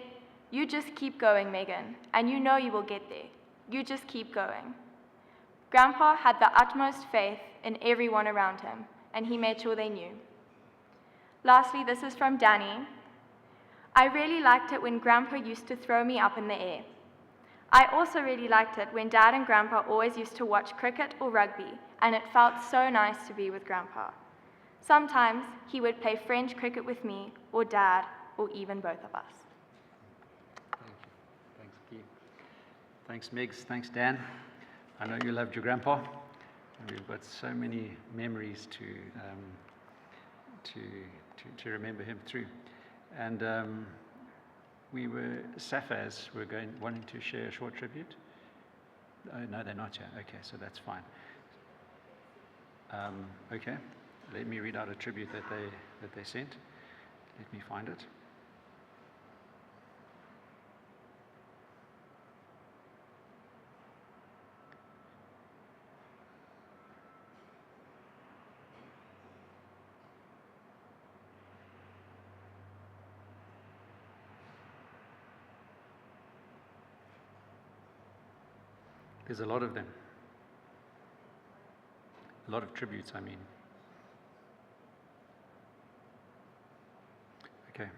Speaker 9: "You just keep going, Megan, and you know you will get there. You just keep going." Grandpa had the utmost faith in everyone around him, and he made sure they knew. Lastly, this is from Danny. "I really liked it when Grandpa used to throw me up in the air. I also really liked it when Dad and Grandpa always used to watch cricket or rugby, and it felt so nice to be with Grandpa. Sometimes he would play French cricket with me, or Dad, or even both of us."
Speaker 4: Thank you. Thanks, Keith. Thanks, Megs. Thanks, Dan. I know you loved your grandpa, and we've got so many memories to remember him through. And Safaz were wanting to share a short tribute. Oh, no, they're not here. Okay, so that's fine. Okay, let me read out a tribute that they sent. Let me find it. There's a lot of them. A lot of tributes, I mean. Okay.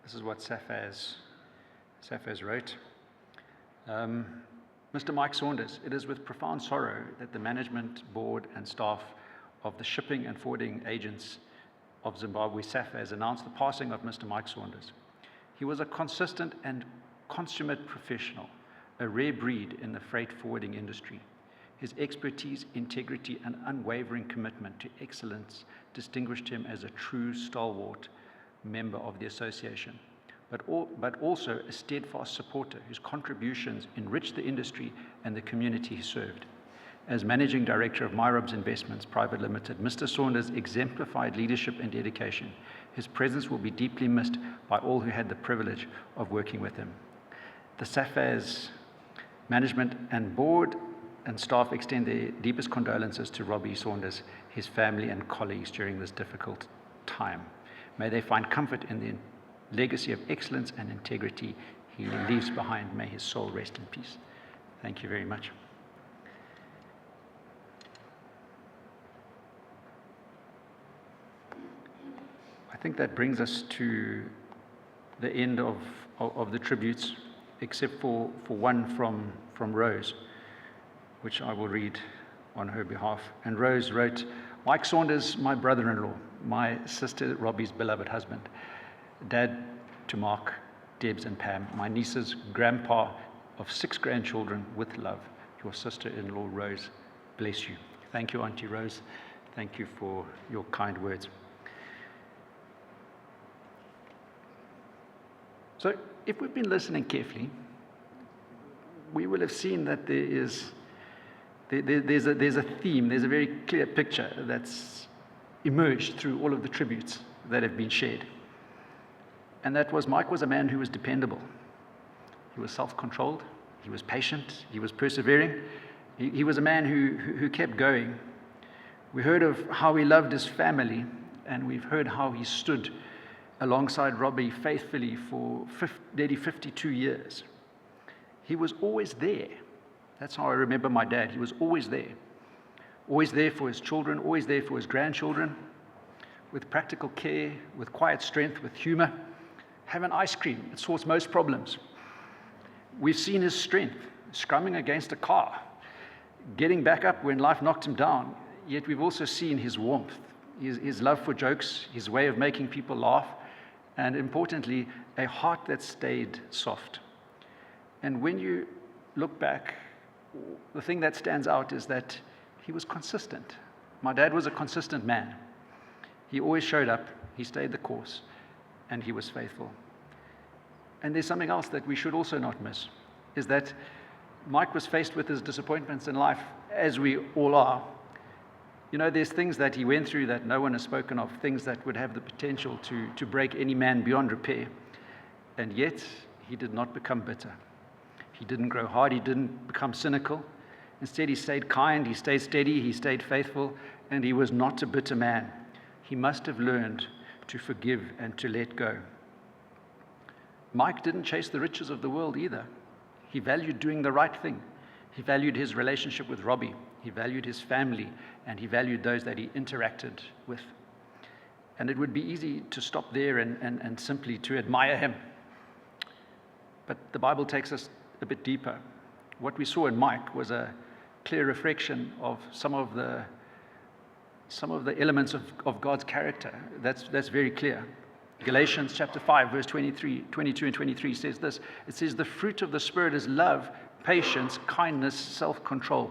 Speaker 4: This is what Safaz wrote. Mr. Mike Saunders, it is with profound sorrow that the management, board, and staff of the shipping and forwarding agents of Zimbabwe, Safaz, announced the passing of Mr. Mike Saunders. He was a consistent and consummate professional, a rare breed in the freight forwarding industry. His expertise, integrity, and unwavering commitment to excellence distinguished him as a true stalwart member of the association, but also a steadfast supporter whose contributions enriched the industry and the community he served. As Managing Director of Myrobs Investments Private Limited, Mr. Saunders exemplified leadership and dedication. His presence will be deeply missed by all who had the privilege of working with him. The Safaz management and board and staff extend their deepest condolences to Robbie Saunders, his family and colleagues during this difficult time. May they find comfort in the legacy of excellence and integrity he leaves behind. May his soul rest in peace. Thank you very much. I think that brings us to the end of the tributes, except for one from Rose, which I will read on her behalf. And Rose wrote, Mike Saunders, my brother-in-law, my sister Robbie's beloved husband, dad to Mark, Debs and Pam, my nieces, grandpa of 6 grandchildren, with love, your sister-in-law Rose, bless you. Thank you, Auntie Rose. Thank you for your kind words. So if we've been listening carefully, we will have seen that there's a theme, there's a very clear picture that's emerged through all of the tributes that have been shared. And that was, Mike was a man who was dependable. He was self-controlled, he was patient, he was persevering. He was a man who kept going. We heard of how he loved his family, and we've heard how he stood alongside Robbie faithfully for nearly 52 years. He was always there. That's how I remember my dad. He was always there for his children, always there for his grandchildren, with practical care, with quiet strength, with humor. Have an ice cream, it sorts most problems. We've seen his strength, scrumming against a car, getting back up when life knocked him down, yet we've also seen his warmth, his love for jokes, his way of making people laugh, and importantly, a heart that stayed soft. And when you look back, the thing that stands out is that he was consistent. My dad was a consistent man. He always showed up, he stayed the course, and he was faithful. And there's something else that we should also not miss, is that Mike was faced with his disappointments in life, as we all are. You know, there's things that he went through that no one has spoken of, things that would have the potential to break any man beyond repair. And yet, he did not become bitter. He didn't grow hard, he didn't become cynical. Instead, he stayed kind, he stayed steady, he stayed faithful, and he was not a bitter man. He must have learned to forgive and to let go. Mike didn't chase the riches of the world either. He valued doing the right thing. He valued his relationship with Robbie. He valued his family, and he valued those that he interacted with. And it would be easy to stop there and simply to admire him. But the Bible takes us a bit deeper. What we saw in Mike was a clear reflection of some of the elements of God's character. That's very clear. Galatians chapter 5, verse 22 and 23 says this. It says, the fruit of the Spirit is love, patience, kindness, self-control.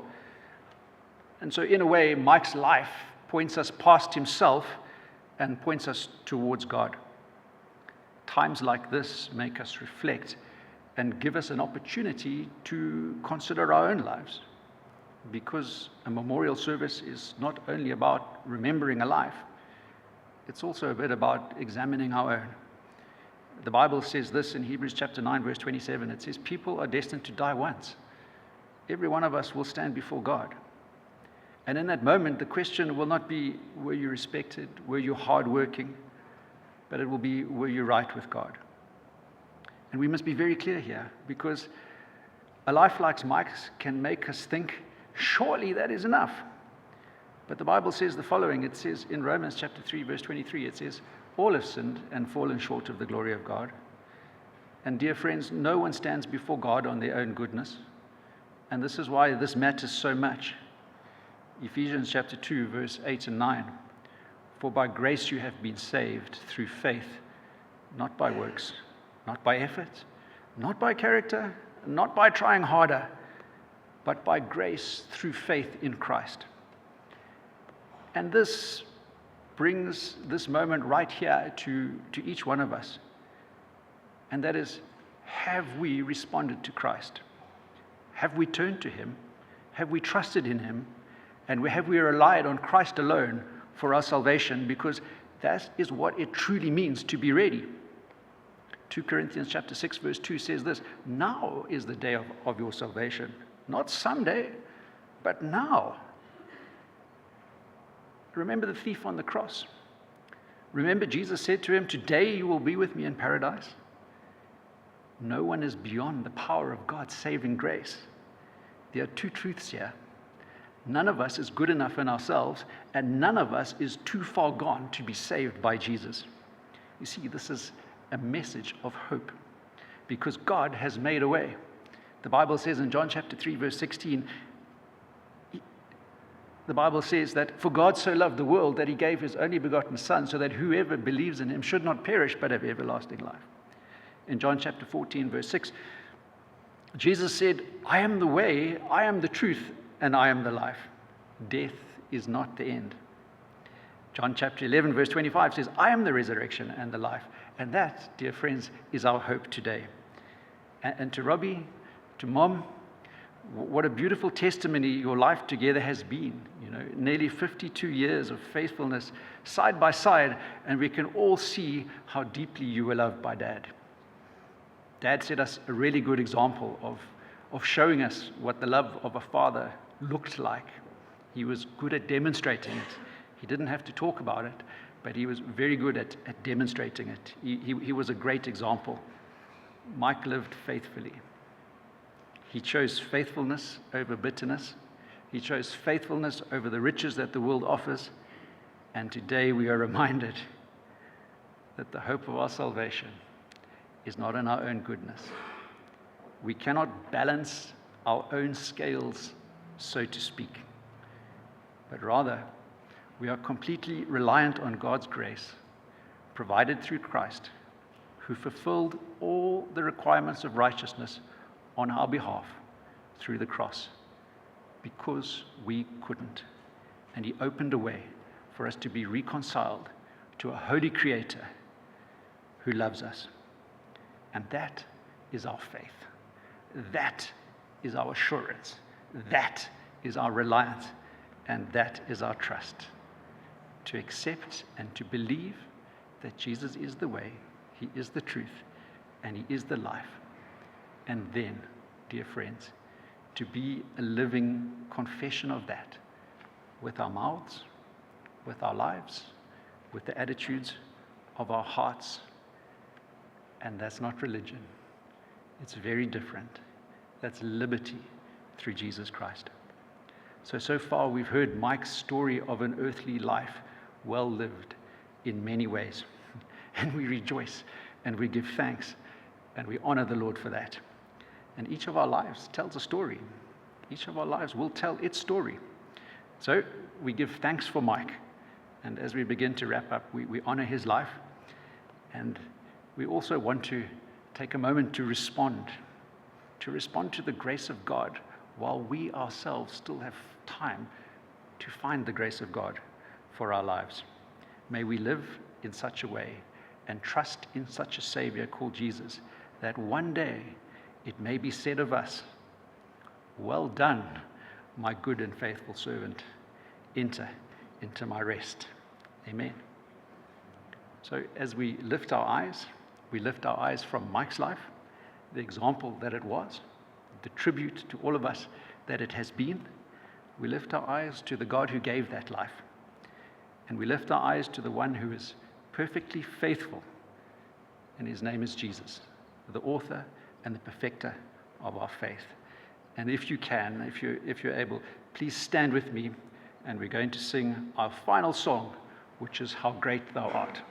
Speaker 4: And so in a way, Mike's life points us past himself and points us towards God. Times like this make us reflect and give us an opportunity to consider our own lives. Because a memorial service is not only about remembering a life, it's also a bit about examining our own. The Bible says this in Hebrews chapter 9, verse 27. It says, people are destined to die once. Every one of us will stand before God. And in that moment, the question will not be, were you respected? Were you hardworking? But it will be, were you right with God? And we must be very clear here, because A life like Mike's can make us think, surely that is enough. But the Bible says the following. It says in Romans chapter 3, verse 23, it says, all have sinned and fallen short of the glory of God. And dear friends, no one stands before God on their own goodness. And this is why this matters so much. Ephesians chapter 2, verse 8 and 9. For by grace you have been saved through faith, not by works, not by effort, not by character, not by trying harder, but by grace through faith in Christ. And this brings this moment right here to each one of us. And that is, have we responded to Christ? Have we turned to Him? Have we trusted in Him? And have we relied on Christ alone for our salvation? Because that is what it truly means to be ready. 2 Corinthians chapter 6, verse 2 says this, now is the day of your salvation. Not someday, but now. Remember the thief on the cross. Remember Jesus said to him, today you will be with me in paradise. No one is beyond the power of God's saving grace. There are two truths here. None of us is good enough in ourselves, and none of us is too far gone to be saved by Jesus. You see, this is a message of hope, because God has made a way. The Bible says in John chapter 3, verse 16, the Bible says that, for God so loved the world that He gave His only begotten Son, so that whoever believes in Him should not perish, but have everlasting life. In John chapter 14, verse 6, Jesus said, I am the way, I am the truth, and I am the life. Death is not the end. John chapter 11, verse 25 says, I am the resurrection and the life. And that, dear friends, is our hope today. And to Robbie, to Mom, what a beautiful testimony your life together has been. You know, nearly 52 years of faithfulness side by side, and we can all see how deeply you were loved by Dad. Dad set us a really good example of showing us what the love of a father looked like. He was good at demonstrating it. He didn't have to talk about it, but he was very good at demonstrating it. He was a great example. Mike lived faithfully. He chose faithfulness over bitterness. He chose faithfulness over the riches that the world offers. And today we are reminded that the hope of our salvation is not in our own goodness. We cannot balance our own scales, so to speak, but rather we are completely reliant on God's grace, provided through Christ, who fulfilled all the requirements of righteousness on our behalf through the cross, because we couldn't. And He opened a way for us to be reconciled to a holy Creator who loves us. And that is our faith. That is our assurance. That is our reliance. And that is our trust. To accept and to believe that Jesus is the way, He is the truth, and He is the life. And then, dear friends, to be a living confession of that with our mouths, with our lives, with the attitudes of our hearts. And that's not religion. It's very different. That's liberty through Jesus Christ. So far we've heard Mike's story of an earthly life well lived in many ways. And we rejoice and we give thanks and we honor the Lord for that. And each of our lives tells a story. Each of our lives will tell its story. So we give thanks for Mike. And as we begin to wrap up, we honor his life. And we also want to take a moment to respond to the grace of God while we ourselves still have time to find the grace of God for our lives. May we live in such a way and trust in such a Savior called Jesus, that one day it may be said of us, well done, my good and faithful servant. Enter into my rest. Amen. So as we lift our eyes from Mike's life, the example that it was, the tribute to all of us that it has been. We lift our eyes to the God who gave that life. And we lift our eyes to the one who is perfectly faithful. And his name is Jesus, the author and the perfecter of our faith. And if you can, if you're able, please stand with me, and we're going to sing our final song, which is How Great Thou Art.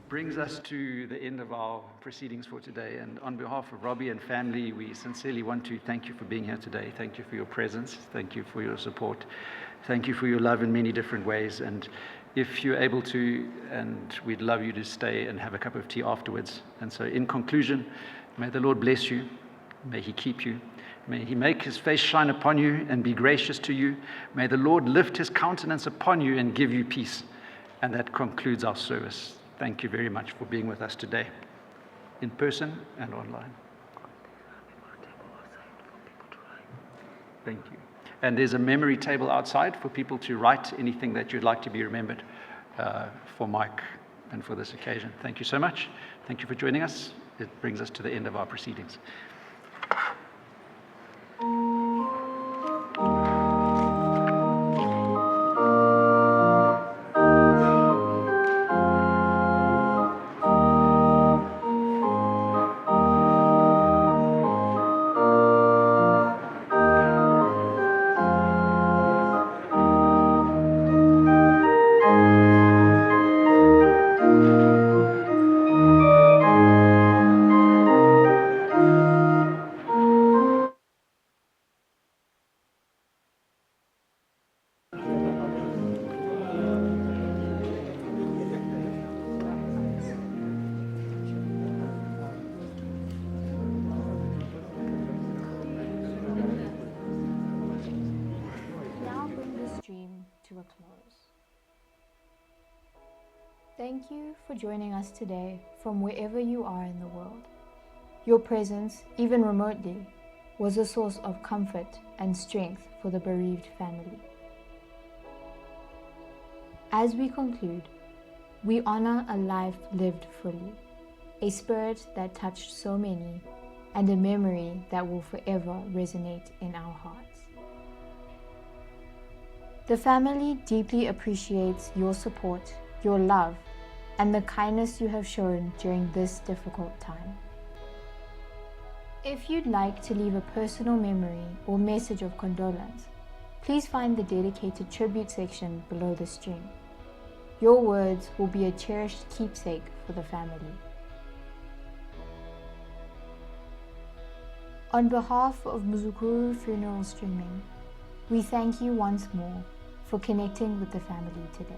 Speaker 4: Brings us to the end of our proceedings for today. And on behalf of Robbie and family, we sincerely want to thank you for being here today. Thank you for your presence. Thank you for your support. Thank you for your love in many different ways. And if you're able to, and we'd love you to stay and have a cup of tea afterwards. And so in conclusion, may the Lord bless you. May he keep you. May he make his face shine upon you and be gracious to you. May the Lord lift his countenance upon you and give you peace. And that concludes our service. Thank you very much for being with us today, in person and online. Thank you. And there's a memory table outside for people to write anything that you'd like to be remembered for Mike and for this occasion. Thank you so much. Thank you for joining us. It brings us to the end of our proceedings.
Speaker 1: To a close. Thank you for joining us today from wherever you are in the world. Your presence, even remotely, was a source of comfort and strength for the bereaved family. As we conclude, we honor a life lived fully, a spirit that touched so many, and a memory that will forever resonate in our hearts. The family deeply appreciates your support, your love, and the kindness you have shown during this difficult time. If you'd like to leave a personal memory or message of condolence, please find the dedicated tribute section below the stream. Your words will be a cherished keepsake for the family. On behalf of Muzukuru Funeral Streaming, we thank you once more for connecting with the family today.